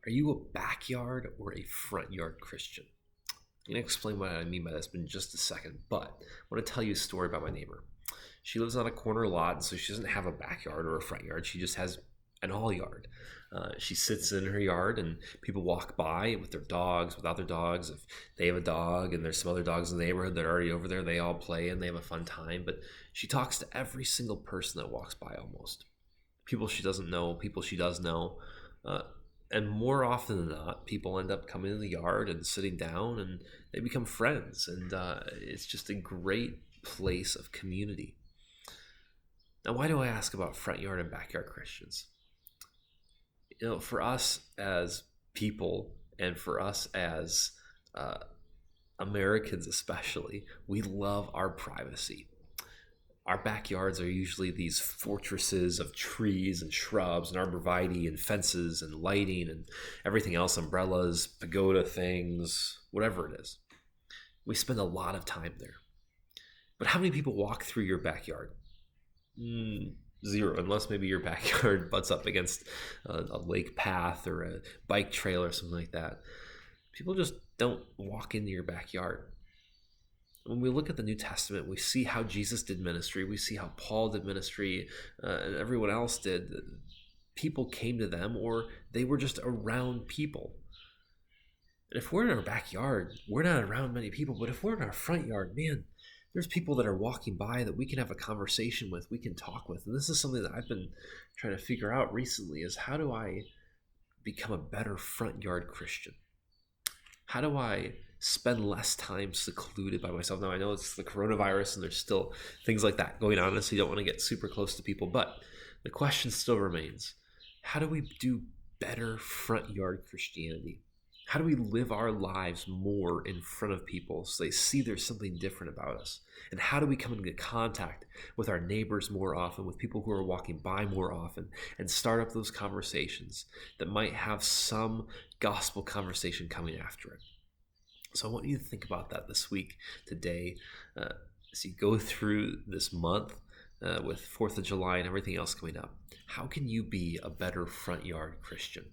Are you a backyard or a front yard Christian? I'm going to explain what I mean by this in just a second, but I want to tell you a story about my neighbor. She lives on a corner lot, so she doesn't have a backyard or a front yard. She just has an all yard. She sits in her yard, and people walk by with their dogs, without their dogs. If they have a dog and there's some other dogs in the neighborhood that are already over there, they all play and they have a fun time. But she talks to every single person that walks by almost. People she doesn't know, people she does know. Uh, and more often than not, people end up coming in the yard and sitting down and they become friends. And it's just a great place of community. Now, why do I ask about front yard and backyard Christians? For us as people and for us as uh, Americans especially, we love our privacy. Our backyards are usually these fortresses of trees and shrubs and arborvitae and fences and lighting and everything else, umbrellas, pagoda things, whatever it is. We spend a lot of time there. But how many people walk through your backyard? Zero, unless maybe your backyard butts up against a lake path or a bike trail or something like that. People just don't walk into your backyard. When we look at the New Testament, we see how Jesus did ministry. We see how Paul did ministry, and everyone else did. People came to them, or they were just around people. And if we're in our backyard, we're not around many people. But if we're in our front yard, man, there's people that are walking by that we can have a conversation with, we can talk with. And this is something that I've been trying to figure out recently is how do I become a better front yard Christian? How do I spend less time secluded by myself? Now, I know it's the coronavirus and there's still things like that going on, so you don't want to get super close to people. But the question still remains, how do we do better front yard Christianity? How do we live our lives more in front of people so they see there's something different about us? And how do we come into contact with our neighbors more often, with people who are walking by more often, and start up those conversations that might have some gospel conversation coming after it? So I want you to think about that this week, today, as you go through this month with 4th of July and everything else coming up. How can you be a better front yard Christian?